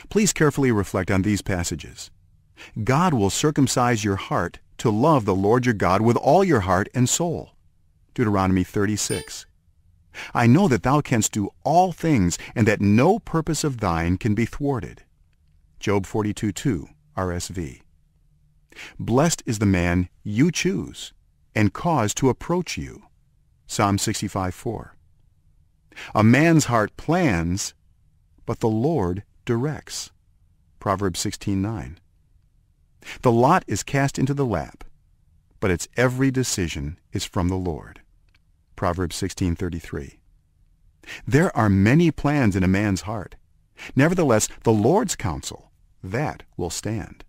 Please carefully reflect on these passages. God will circumcise your heart to love the Lord your God with all your heart and soul. Deuteronomy 36. I know that thou canst do all things, and that no purpose of thine can be thwarted. Job 42:2, RSV. Blessed is the man you choose, and cause to approach you. Psalm 65:4. A man's heart plans, but the Lord directs. Proverbs 16:9. The lot is cast into the lap, but its every decision is from the Lord. Proverbs 16:33. There are many plans in a man's heart. Nevertheless, the Lord's counsel, that will stand.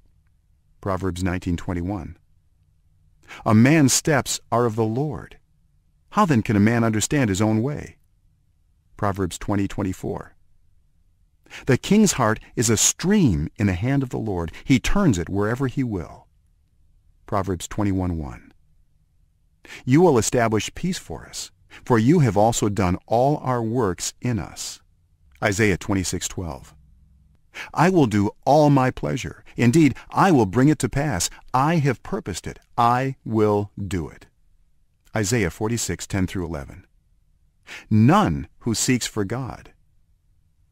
Proverbs 19:21. A man's steps are of the Lord. How then can a man understand his own way? Proverbs 20:24. The king's heart is a stream in the hand of the Lord. He turns it wherever he will. Proverbs 21:1. You will establish peace for us, for you have also done all our works in us. Isaiah 26:12. I will do all my pleasure. Indeed, I will bring it to pass. I have purposed it. I will do it. Isaiah 46:10-11. None who seeks for God.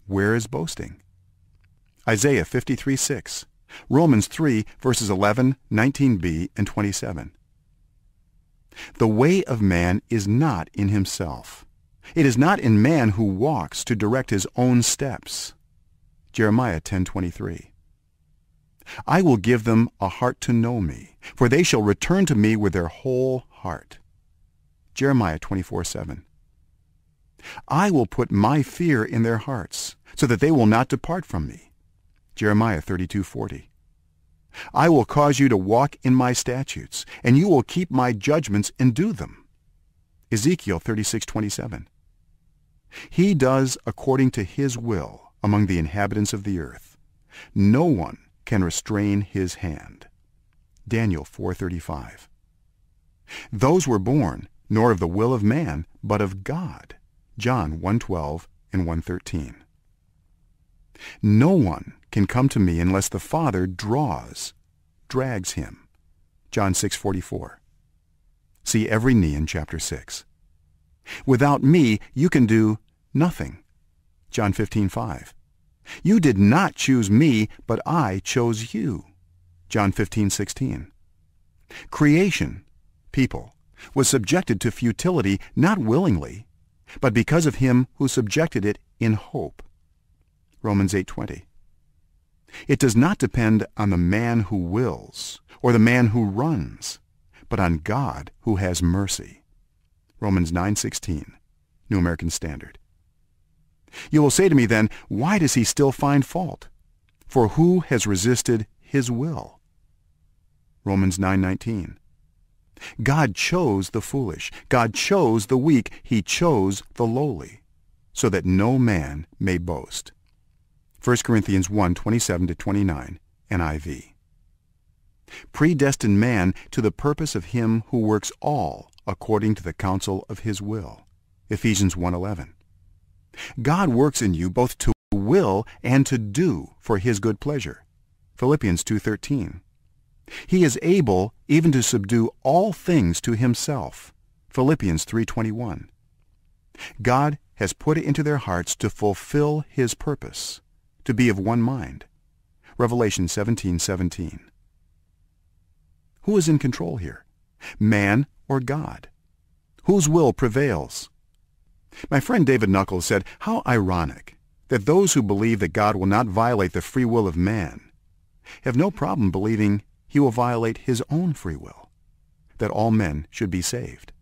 Where is boasting? Isaiah 53:6. Romans 3, verses 11, 19b, and 27. The way of man is not in himself. It is not in man who walks to direct his own steps. Jeremiah 10:23. I will give them a heart to know me, for they shall return to me with their whole heart. Jeremiah 24:7. I will put my fear in their hearts, so that they will not depart from me. Jeremiah 32:40. I will cause you to walk in my statutes, and you will keep my judgments and do them. Ezekiel 36:27. He does according to his will among the inhabitants of the earth. No one can restrain his hand. Daniel 4:35. Those were born, nor of the will of man, but of God. John 1:12 and 1:13. No one can come to me unless the Father drags him. John 6:44. See every knee in chapter 6. Without me, you can do nothing. John 15:5. You did not choose me, but I chose you. John 15:16. Creation, people, was subjected to futility not willingly, but because of him who subjected it in hope. Romans 8:20. It does not depend on the man who wills or the man who runs, but on God who has mercy. Romans 9:16, New American Standard. You will say to me then, why does he still find fault? For who has resisted his will? Romans 9:19. God chose the foolish. God chose the weak. He chose the lowly, so that no man may boast. 1 Corinthians 1:27-29, NIV. Predestined man to the purpose of him who works all according to the counsel of his will. Ephesians 1:11. God works in you both to will and to do for his good pleasure. Philippians 2:13. He is able even to subdue all things to himself. Philippians 3:21. God has put it into their hearts to fulfill his purpose, to be of one mind. Revelation 17:17. Who is in control here? Man or God? Whose will prevails? My friend David Nuckols said, how ironic that those who believe that God will not violate the free will of man have no problem believing he will violate his own free will, that all men should be saved.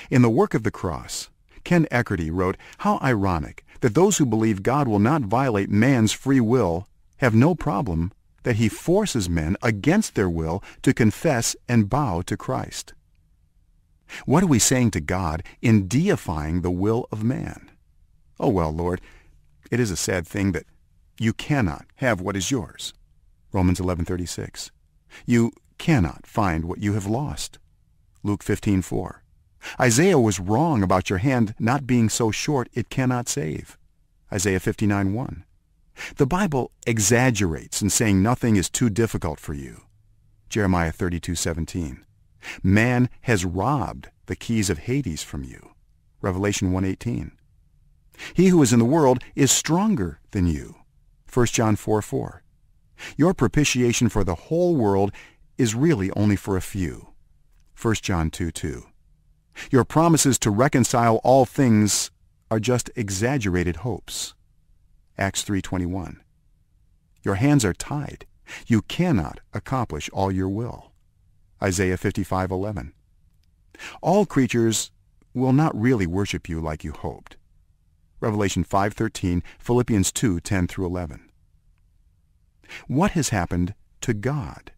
In The Work of the Cross, Ken Eckerty wrote, how ironic that those who believe God will not violate man's free will have no problem that he forces men against their will to confess and bow to Christ. What are we saying to God in deifying the will of man? Oh well, Lord, it is a sad thing that you cannot have what is yours. Romans 11:36. You cannot find what you have lost. Luke 15:4. Isaiah was wrong about your hand not being so short it cannot save. Isaiah 59:1. The Bible exaggerates in saying nothing is too difficult for you. Jeremiah 32:17. Man has robbed the keys of Hades from you. Revelation 1:18. He who is in the world is stronger than you. 1 John 4:4. Your propitiation for the whole world is really only for a few. 1 John 2:2. Your promises to reconcile all things are just exaggerated hopes. Acts 3:21. Your hands are tied. You cannot accomplish all your will. Isaiah 55:11. All creatures will not really worship you like you hoped. Revelation 5:13, Philippians 2:10 through 11. What has happened to God?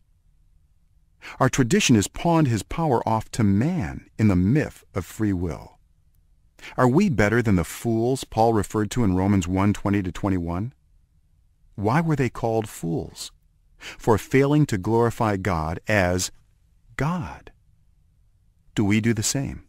Our tradition has pawned his power off to man in the myth of free will. Are we better than the fools Paul referred to in Romans 1:20-21? Why were they called fools? For failing to glorify God as God. Do we do the same?